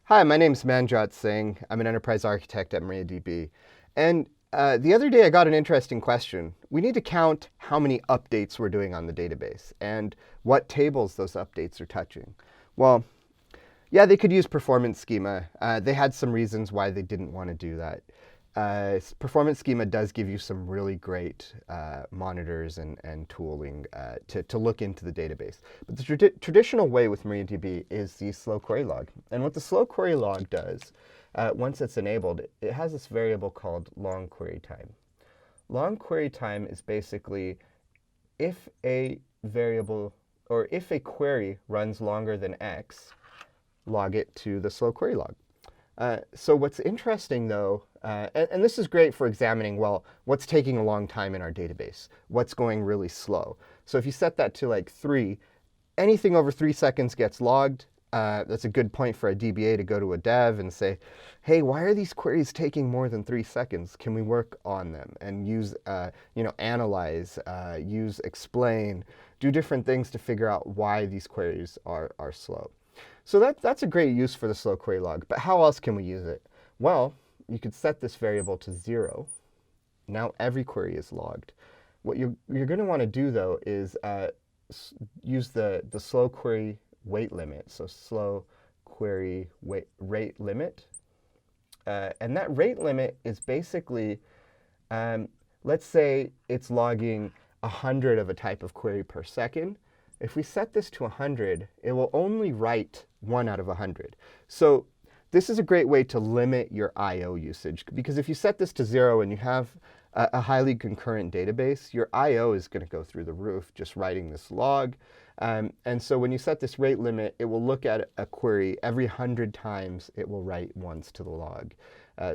Hi, my name is Manjot Singh. I'm an enterprise architect at MariaDB. And the other day I got an interesting question. We need to count how many updates we're doing on the database and what tables those updates are touching. Well, yeah, they could use performance schema. They had some reasons why they didn't want to do that. Performance schema does give you some really great monitors and tooling to look into the database. But the traditional way with MariaDB is the slow query log. And what the slow query log does, once it's enabled, it has this variable called long query time. Long query time is basically if a variable or if a query runs longer than X, log it to the slow query log. So what's interesting, though, and this is great for examining, well, what's taking a long time in our database? What's going really slow? So if you set that to like 3, anything over 3 seconds gets logged. That's a good point for a DBA to go to a dev and say, hey, why are these queries taking more than 3 seconds? Can we work on them? And use, analyze, use explain, do different things to figure out why these queries are slow. So that's a great use for the slow query log. But how else can we use it? Well, you could set this variable to 0. Now every query is logged. What you're going to want to do, though, is use the slow query wait limit. So slow query rate limit. And that rate limit is basically, let's say it's logging 100 of a type of query per second. If we set this to 100, it will only write 1 out of 100. So this is a great way to limit your I/O usage, because if you set this to 0 and you have a highly concurrent database, your I/O is going to go through the roof just writing this log. And so when you set this rate limit, it will look at a query every 100 times it will write once to the log.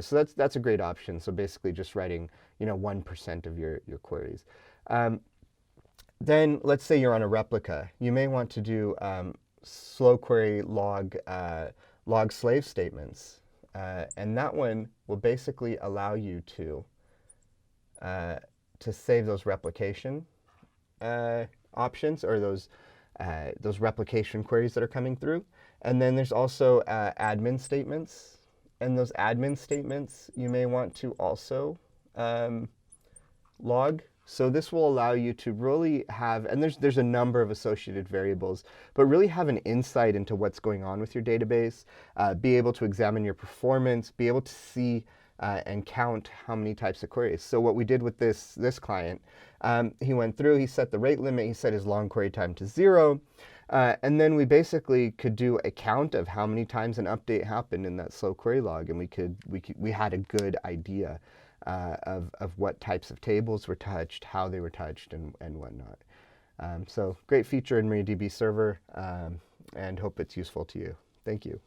So that's a great option. So basically just writing 1% of your queries. Then let's say you're on a replica. You may want to do slow query log slave statements. And that one will basically allow you to save those replication options, or those replication queries that are coming through. And then there's also admin statements. And those admin statements you may want to also log. So this will allow you to really have, and there's a number of associated variables, but really have an insight into what's going on with your database, be able to examine your performance, be able to see and count how many types of queries. So what we did with this client, he went through, he set the rate limit, he set his long query time to 0, and then we basically could do a count of how many times an update happened in that slow query log, and we had a good idea of what types of tables were touched, how they were touched, and whatnot. So great feature in MariaDB server, and hope it's useful to you. Thank you.